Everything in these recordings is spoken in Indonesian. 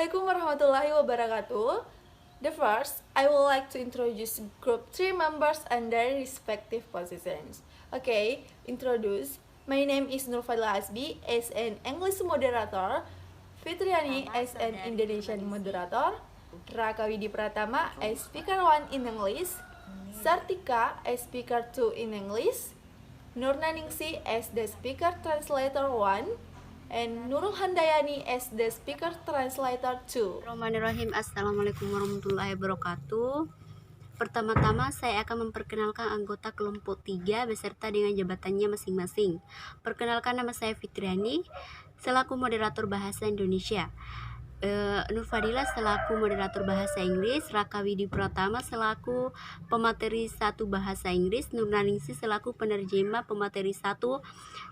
Assalamualaikum warahmatullahi wabarakatuh. The first, I would like to introduce group 3 members and their respective positions. Okay, introduce. My name is Nurfadila Asbi as an English moderator, Fitriani as an Indonesian moderator, Raka Widi Pratama as speaker 1 in English, Sartika as speaker 2 in English, Nurnaningsi as the speaker translator 1, and Nurul Handayani as the speaker translator 2. Bismillahirrahmanirrahim. Assalamualaikum warahmatullahi wabarakatuh. Pertama-tama saya akan memperkenalkan anggota kelompok 3 beserta dengan jabatannya masing-masing. Perkenalkan, nama saya Fitriani selaku moderator bahasa Indonesia, Nurfadila selaku moderator bahasa Inggris, Raka Widi Pratama selaku pemateri 1 bahasa Inggris, Nurnaningsi selaku penerjemah pemateri 1,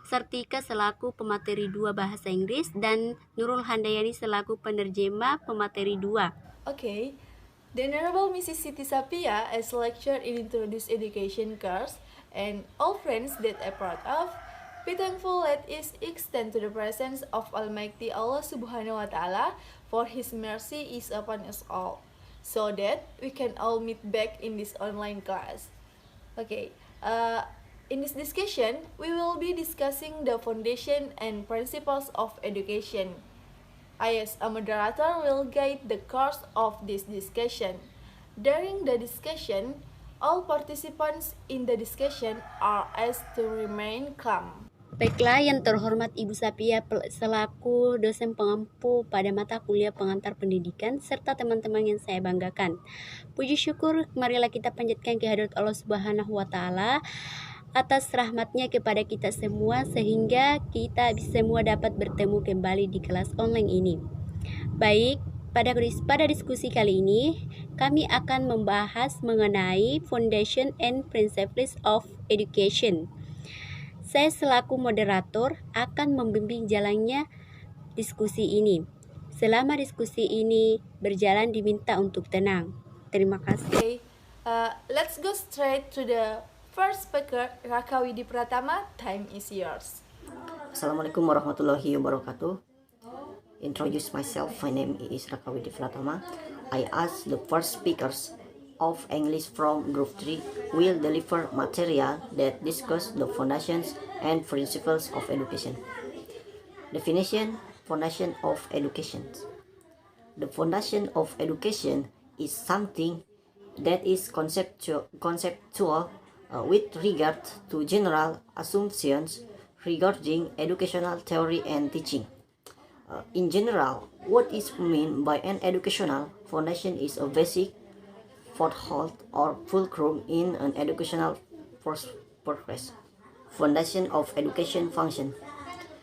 Sartika selaku pemateri 2 bahasa Inggris, dan Nurul Handayani selaku penerjemah pemateri 2. Okay, the Honorable Mrs. Siti Sapia as lecturer in Introduce Education course, and all friends that are part of, be thankful that is extend to the presence of Almighty Allah Subhanahu wa Ta'ala, for His mercy is upon us all, so that we can all meet back in this online class. Okay, in this discussion, we will be discussing the foundation and principles of education. I, as a moderator, will guide the course of this discussion. During the discussion, all participants in the discussion are asked to remain calm. Baiklah, yang terhormat Ibu Sapia selaku dosen pengampu pada mata kuliah pengantar pendidikan serta teman-teman yang saya banggakan. Puji syukur marilah kita panjatkan kehadirat Allah Subhanahu wa Ta'ala atas rahmatnya kepada kita semua sehingga kita semua dapat bertemu kembali di kelas online ini. Baik, pada diskusi kali ini kami akan membahas mengenai Foundation and Principles of Education. Saya selaku moderator akan membimbing jalannya diskusi ini. Selama diskusi ini berjalan diminta untuk tenang. Terima kasih. Okay, let's go straight to the first speaker, Raka Widi Pratama. Time is yours. Assalamualaikum warahmatullahi wabarakatuh. Introduce myself. My name is Raka Widi Pratama. I ask the first speakers of English from Group 3 will deliver material that discuss the foundations and principles of education. Definition: foundation of education. The foundation of education is something that is conceptual with regard to general assumptions regarding educational theory and teaching. In general, what is meant by an educational foundation is a basic foothold or fulcrum in an educational progress. Foundation of education function.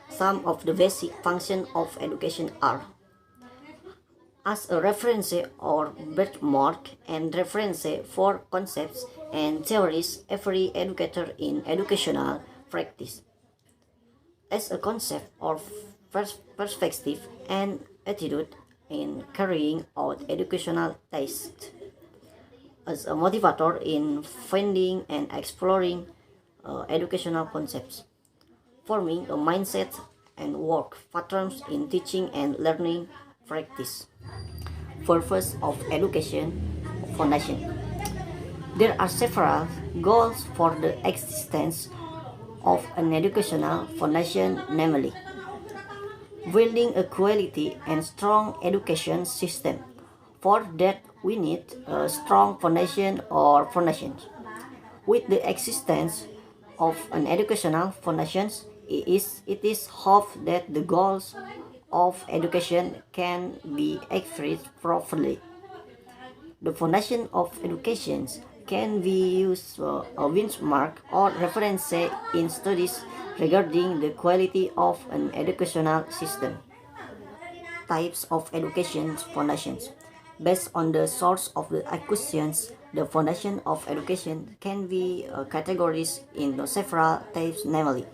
Some of the basic functions of education are: as a reference or benchmark and reference for concepts and theories every educator in educational practice, as a concept or perspective and attitude in carrying out educational tasks, as a motivator in finding and exploring educational concepts, forming a mindset and work patterns in teaching and learning practice. Purpose of education foundation. There are several goals for the existence of an educational foundation, namely building a quality and strong education system. For that, we need a strong foundation or foundations. With the existence of an educational foundations, it is hoped that the goals of education can be expressed properly. The foundation of education can be used a benchmark or reference in studies regarding the quality of an educational system. Types of education foundations. Based on the source of the acquisitions, the foundation of education can be categorized into several types, namely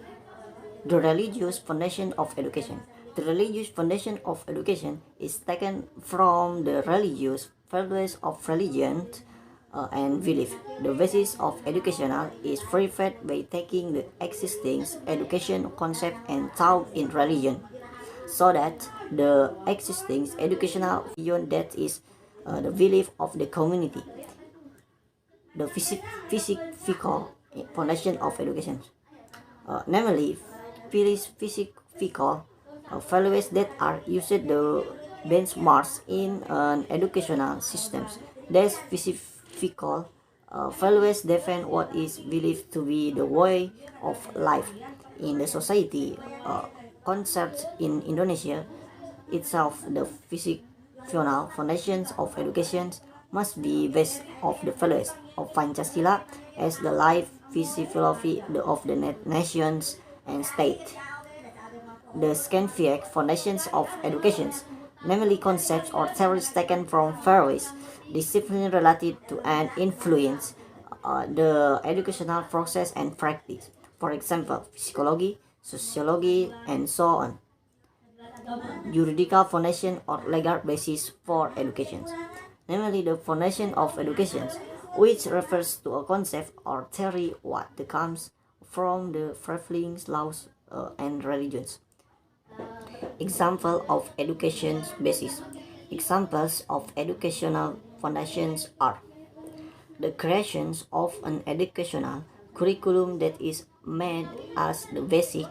the religious foundation of education. The religious foundation of education is taken from the religious values of religion and belief. The basis of educational is verified by taking the existing education concept and thought in religion. so that the existing educational beyond that is the belief of the community, the physical foundation of education, namely physical values that are used the benchmarks in an educational systems. These physical values define what is believed to be the way of life in the society. Concepts in Indonesia itself, the physical foundations of education must be based of the values of Pancasila as the life philosophy of the nations and state. The scientific foundations of education, namely concepts or theories taken from various disciplines related to and influence the educational process and practice. For example, psychology, sociology, and so on. Juridical foundation or legal basis for education, namely the foundation of education, which refers to a concept or theory what comes from the prevailing laws and religions. Example of education basis. Examples of educational foundations are the creation of an educational curriculum that is made as the basic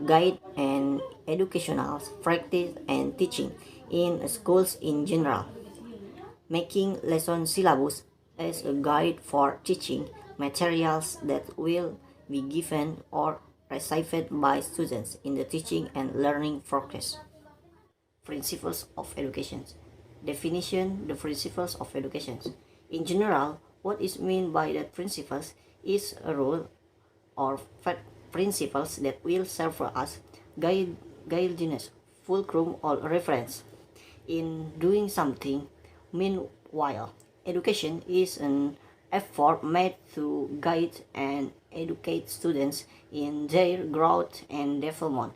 guide and educational practice and teaching in schools in general, making lesson syllabus as a guide for teaching materials that will be given or received by students in the teaching and learning progress. Principles of education. Definition: the principles of education. In general, what is meant by that principles is a rule or principles that will serve as guidance, fulcrum, or reference in doing something. Meanwhile, education is an effort made to guide and educate students in their growth and development,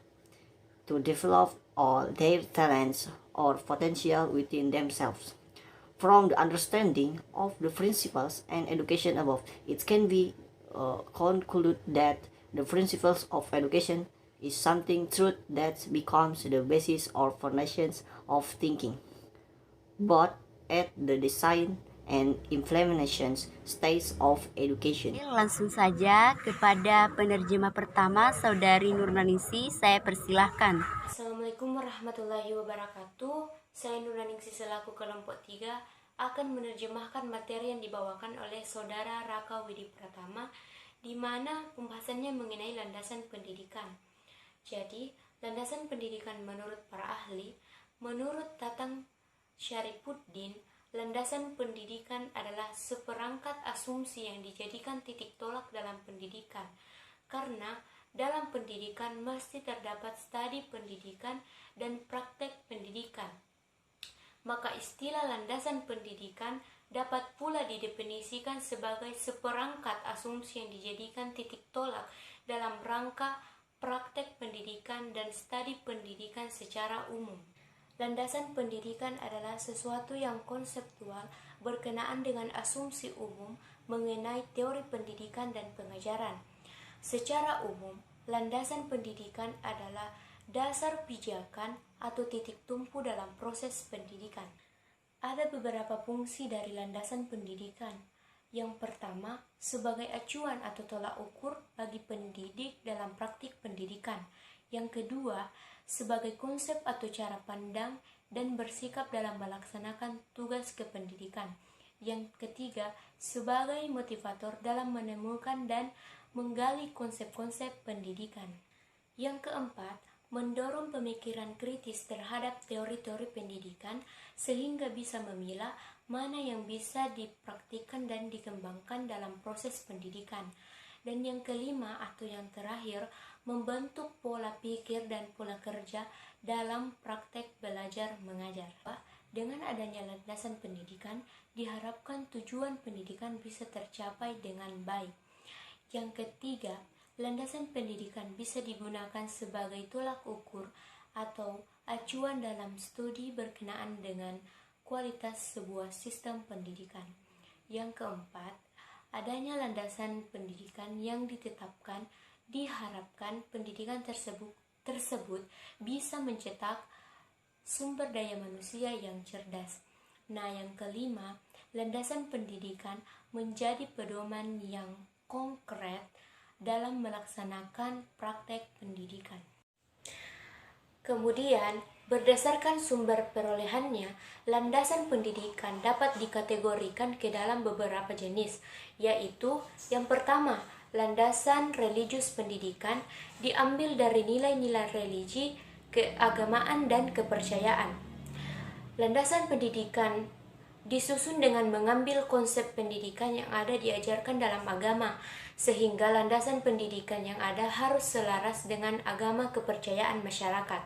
to develop all their talents or potential within themselves. From the understanding of the principles and education above, it can be concluded that the principles of education is something truth that becomes the basis or foundations of thinking, but at the design and implementation stage of education. Langsung saja kepada penerjemah pertama, Saudari Nurnaningsi, saya persilahkan. Assalamualaikum warahmatullahi wabarakatuh. Saya Nurnaningsi selaku kelompok 3 akan menerjemahkan materi yang dibawakan oleh Saudara Raka Widi Pratama, di mana pembahasannya mengenai landasan pendidikan. Jadi, landasan pendidikan menurut para ahli, menurut Tatang Syarifuddin, landasan pendidikan adalah seperangkat asumsi yang dijadikan titik tolak dalam pendidikan, karena dalam pendidikan mesti terdapat studi pendidikan dan praktek pendidikan. Maka istilah landasan pendidikan dapat pula didefinisikan sebagai seperangkat asumsi yang dijadikan titik tolak dalam rangka praktek pendidikan dan studi pendidikan secara umum. Landasan pendidikan adalah sesuatu yang konseptual berkenaan dengan asumsi umum mengenai teori pendidikan dan pengajaran. Secara umum, landasan pendidikan adalah dasar pijakan atau titik tumpu dalam proses pendidikan. Ada beberapa fungsi dari landasan pendidikan. Yang pertama, sebagai acuan atau tolak ukur bagi pendidik dalam praktik pendidikan. Yang kedua, sebagai konsep atau cara pandang dan bersikap dalam melaksanakan tugas kependidikan. Yang ketiga, sebagai motivator dalam menemukan dan menggali konsep-konsep pendidikan. Yang keempat, mendorong pemikiran kritis terhadap teori-teori pendidikan sehingga bisa memilah mana yang bisa dipraktikkan dan dikembangkan dalam proses pendidikan. Dan yang kelima atau yang terakhir, membentuk pola pikir dan pola kerja dalam praktek belajar mengajar. Dengan adanya landasan pendidikan, diharapkan tujuan pendidikan bisa tercapai dengan baik. Yang ketiga, landasan pendidikan bisa digunakan sebagai tolak ukur atau acuan dalam studi berkenaan dengan kualitas sebuah sistem pendidikan. Yang keempat, adanya landasan pendidikan yang ditetapkan, diharapkan pendidikan tersebut tersebut bisa mencetak sumber daya manusia yang cerdas. Nah, yang kelima, landasan pendidikan menjadi pedoman yang konkret dalam melaksanakan praktek pendidikan. Kemudian, berdasarkan sumber perolehannya, landasan pendidikan dapat dikategorikan ke dalam beberapa jenis, yaitu yang pertama, landasan religius pendidikan diambil dari nilai-nilai religi, keagamaan, dan kepercayaan. Landasan pendidikan disusun dengan mengambil konsep pendidikan yang ada diajarkan dalam agama, sehingga landasan pendidikan yang ada harus selaras dengan agama kepercayaan masyarakat.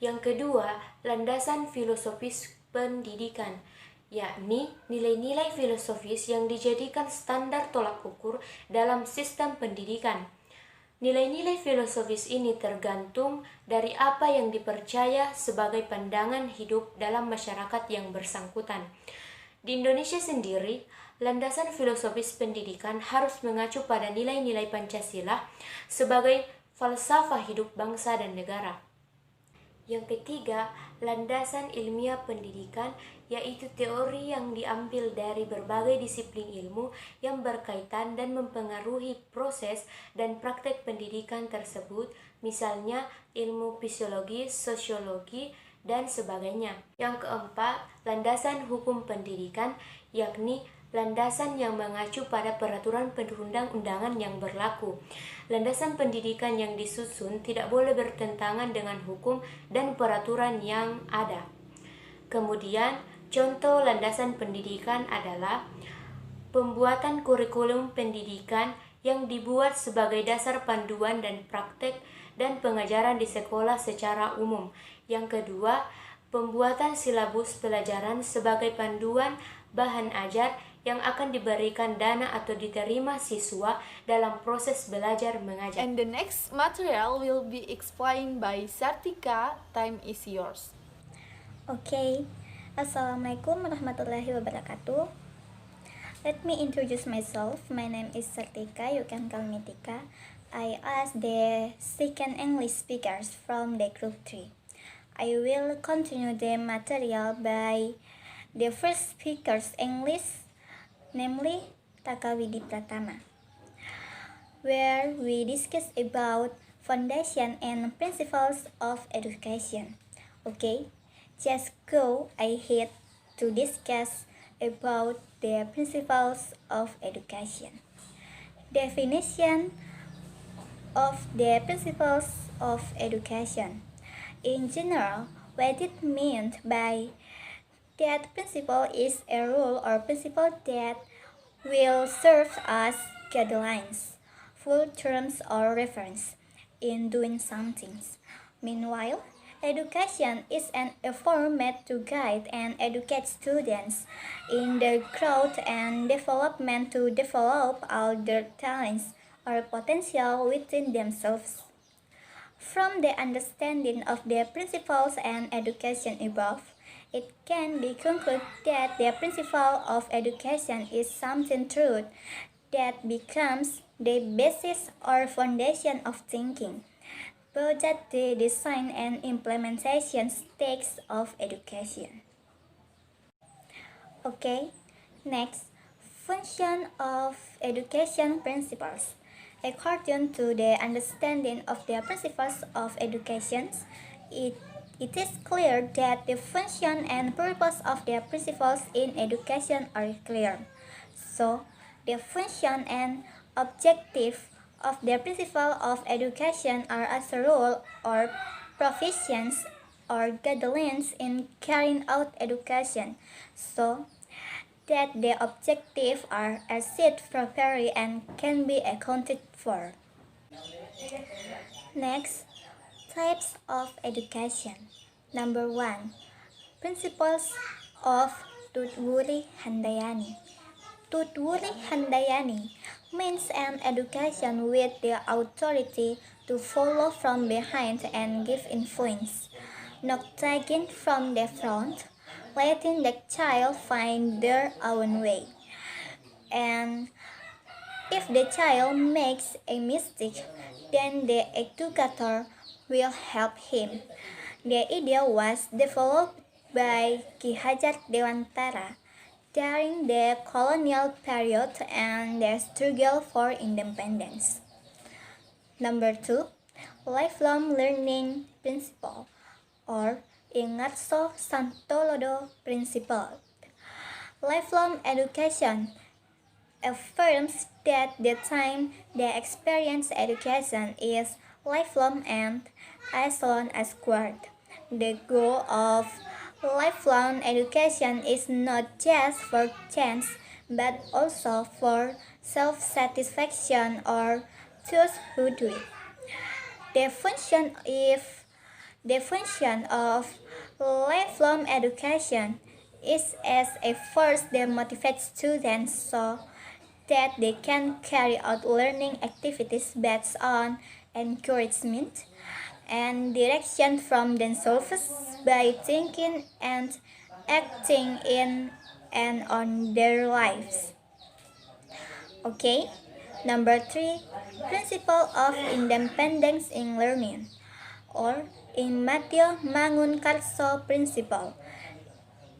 Yang kedua, landasan filosofis pendidikan, yakni nilai-nilai filosofis yang dijadikan standar tolak ukur dalam sistem pendidikan. Nilai-nilai filosofis ini tergantung dari apa yang dipercaya sebagai pandangan hidup dalam masyarakat yang bersangkutan. Di Indonesia sendiri, landasan filosofis pendidikan harus mengacu pada nilai-nilai Pancasila sebagai falsafah hidup bangsa dan negara. Yang ketiga, landasan ilmiah pendidikan, yaitu teori yang diambil dari berbagai disiplin ilmu yang berkaitan dan mempengaruhi proses dan praktek pendidikan tersebut, misalnya ilmu fisiologi, sosiologi, dan sebagainya. Yang keempat, landasan hukum pendidikan, yakni landasan yang mengacu pada peraturan perundang-undangan yang berlaku. Landasan pendidikan yang disusun tidak boleh bertentangan dengan hukum dan peraturan yang ada. Kemudian, contoh landasan pendidikan adalah pembuatan kurikulum pendidikan yang dibuat sebagai dasar panduan dan praktek dan pengajaran di sekolah secara umum. Yang kedua, pembuatan silabus pelajaran sebagai panduan bahan ajar yang akan diberikan dana atau diterima siswa dalam proses belajar mengajar. And the next material will be explained by Sartika. Time is yours. Okay, Assalamualaikum warahmatullahi wabarakatuh. Let me introduce myself. My name is Sartika. You can call me Tika. I ask the second English speakers from the group 3. I will continue the material by the first speaker's English, namely Taka Widi Pratama, where we discuss about foundation and principles of education. Okay, just go ahead to discuss about the principles of education. Definition of the principles of education. In general, what it means by that principle is a rule or principle that will serve as guidelines, full terms or reference in doing something. Meanwhile, education is an effort made to guide and educate students in their growth and development to develop all their talents or potential within themselves. From the understanding of the principles and education above, it can be concluded that the principle of education is something true that becomes the basis or foundation of thinking, both at the design and implementation stage of education. Okay, next, function of education principles. According to the understanding of the principles of education, it is clear that the function and purpose of the principles in education are clear. So, the function and objective of the principle of education are as a rule or provisions or guidelines in carrying out education, so that the objectives are achieved properly and can be accounted for. Next, types of education. Number 1. Principles of Tutwuri Handayani. Tutwuri Handayani means an education with the authority to follow from behind and give influence, not taking from the front, letting the child find their own way. And If the child makes a mistake, then the educator will help him. The idea was developed by Ki Hajar Dewantara during the colonial period and the struggle for independence. Number 2, lifelong learning principle, or Ingatso Santolodo principle. Lifelong education affirms that the time the experience education is lifelong and as long as squared. The goal of lifelong education is not just for chance but also for self-satisfaction or those who do it. The function of lifelong education is as a force that motivates students so that they can carry out learning activities based on encouragement and direction from themselves by thinking and acting in and on their lives. Okay, number 3, principle of independence in learning, or Inmatio Mangunkarso principle.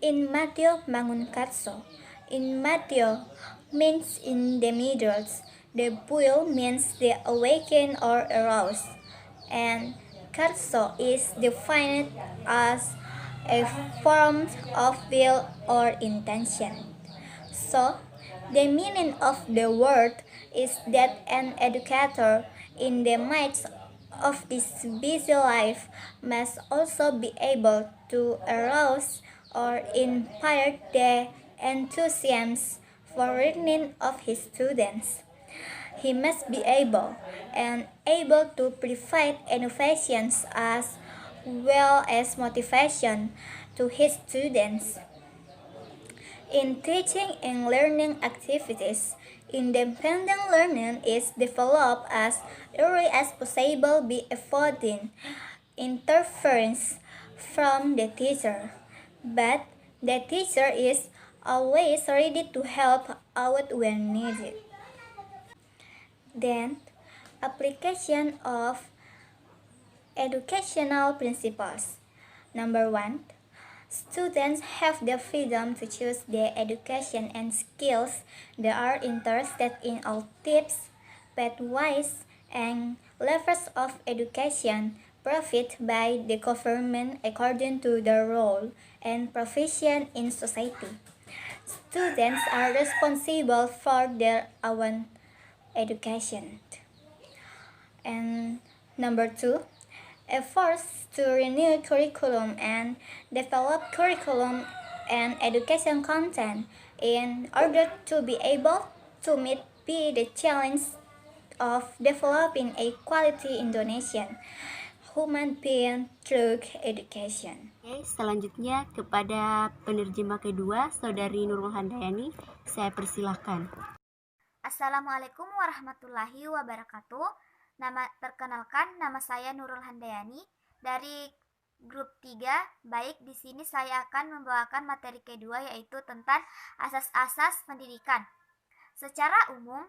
Inmatio Mangunkarso. Inmatio means in the middles. The buil means the awaken or arouse. And karso is defined as a form of will or intention. So, the meaning of the word is that an educator in the midst of this busy life must also be able to arouse or inspire the enthusiasm for learning of his students. He must be able to provide innovations as well as motivation to his students. In teaching and learning activities, independent learning is developed as early as possible by avoiding interference from the teacher. But the teacher is always ready to help out when needed. Then, application of educational principles. Number 1, students have the freedom to choose their education and skills. They are interested in all tips, pathways, and levels of education provided by the government according to their role and profession in society. Students are responsible for their own education. And number 2, efforts to renew curriculum and develop curriculum and education content in order to be able to meet the challenge of developing a quality Indonesian human being through education. Oke, selanjutnya kepada penerjemah kedua, Saudari Nurul Handayani, saya persilahkan. Assalamualaikum warahmatullahi wabarakatuh. Perkenalkan, nama saya Nurul Handayani dari grup 3. Baik, di sini saya akan membawakan materi kedua, yaitu tentang asas-asas pendidikan. Secara umum,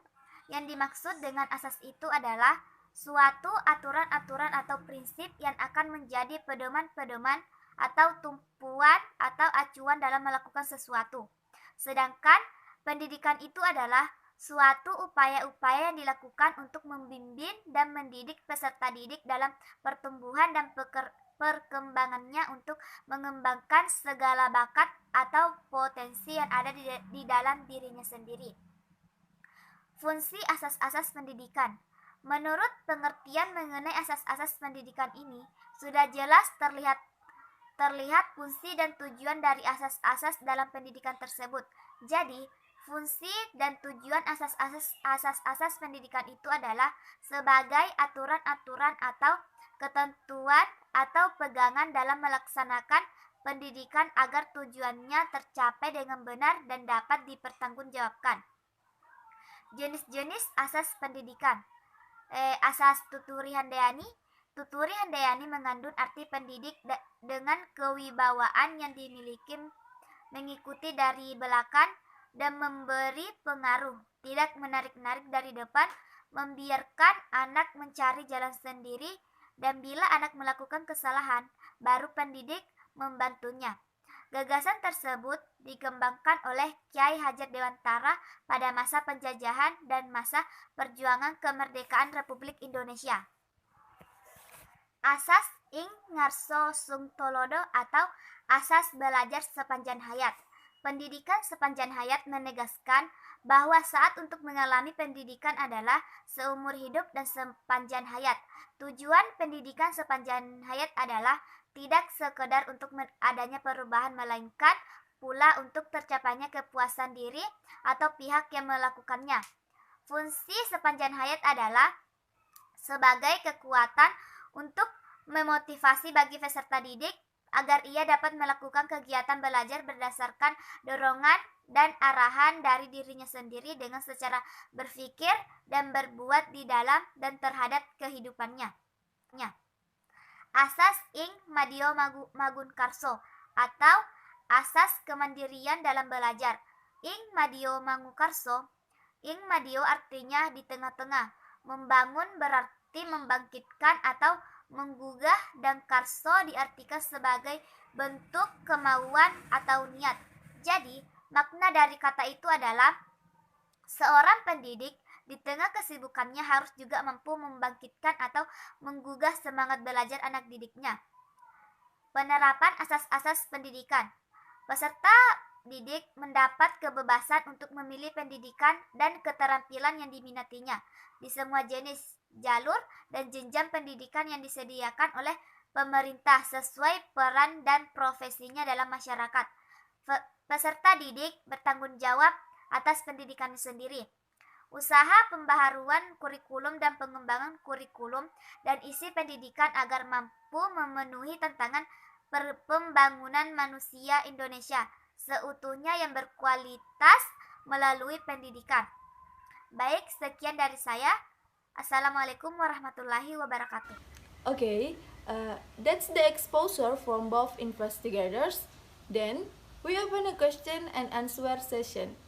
yang dimaksud dengan asas itu adalah suatu aturan-aturan atau prinsip yang akan menjadi pedoman-pedoman atau tumpuan atau acuan dalam melakukan sesuatu. Sedangkan pendidikan itu adalah suatu upaya-upaya yang dilakukan untuk membimbing dan mendidik peserta didik dalam pertumbuhan dan perkembangannya untuk mengembangkan segala bakat atau potensi yang ada di dalam dirinya sendiri. Fungsi asas-asas pendidikan. Menurut pengertian mengenai asas-asas pendidikan ini, sudah jelas terlihat fungsi dan tujuan dari asas-asas dalam pendidikan tersebut. Jadi, fungsi dan tujuan asas-asas pendidikan itu adalah sebagai aturan-aturan atau ketentuan atau pegangan dalam melaksanakan pendidikan agar tujuannya tercapai dengan benar dan dapat dipertanggungjawabkan. Jenis-jenis asas pendidikan. Asas Tuturi Handayani. Tuturi Handayani mengandung arti pendidik dengan kewibawaan yang dimiliki mengikuti dari belakang, dan memberi pengaruh, tidak menarik-narik dari depan, membiarkan anak mencari jalan sendiri, dan bila anak melakukan kesalahan, baru pendidik membantunya. Gagasan tersebut dikembangkan oleh Kyai Hajar Dewantara pada masa penjajahan dan masa perjuangan kemerdekaan Republik Indonesia. Asas ing ngarso sung tolodo atau asas belajar sepanjang hayat. Pendidikan sepanjang hayat menegaskan bahwa saat untuk mengalami pendidikan adalah seumur hidup dan sepanjang hayat. Tujuan pendidikan sepanjang hayat adalah tidak sekedar untuk adanya perubahan, melainkan pula untuk tercapainya kepuasan diri atau pihak yang melakukannya. Fungsi sepanjang hayat adalah sebagai kekuatan untuk memotivasi bagi peserta didik agar ia dapat melakukan kegiatan belajar berdasarkan dorongan dan arahan dari dirinya sendiri dengan secara berpikir dan berbuat di dalam dan terhadap kehidupannya. Asas ing Madio Magun Karso atau asas kemandirian dalam belajar. Ing Madio Mangukarso, ing Madio artinya di tengah-tengah. Membangun berarti membangkitkan atau menggugah, dan karso diartikan sebagai bentuk kemauan atau niat. Jadi, makna dari kata itu adalah seorang pendidik di tengah kesibukannya harus juga mampu membangkitkan atau menggugah semangat belajar anak didiknya. Penerapan asas-asas pendidikan. Peserta didik mendapat kebebasan untuk memilih pendidikan dan keterampilan yang diminatinya di semua jenis, jalur, dan jenjang pendidikan yang disediakan oleh pemerintah sesuai peran dan profesinya dalam masyarakat. Peserta didik bertanggung jawab atas pendidikannya sendiri. Usaha pembaharuan kurikulum dan pengembangan kurikulum dan isi pendidikan agar mampu memenuhi tantangan pembangunan manusia Indonesia seutuhnya yang berkualitas melalui pendidikan. Baik, sekian dari saya. Assalamualaikum warahmatullahi wabarakatuh. Okay, that's the exposure from both investigators. Then, we open a question and answer session.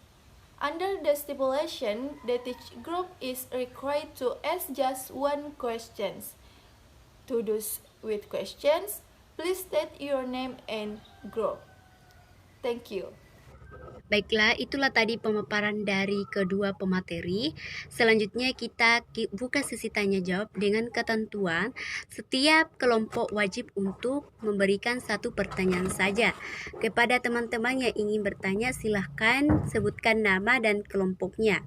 Under the stipulation, the each group is required to ask just one question. To those with questions, please state your name and group. Thank you. Baiklah, itulah tadi pemaparan dari kedua pemateri. Selanjutnya kita buka sesi tanya jawab dengan ketentuan setiap kelompok wajib untuk memberikan satu pertanyaan saja. Kepada teman-teman yang ingin bertanya, silahkan sebutkan nama dan kelompoknya.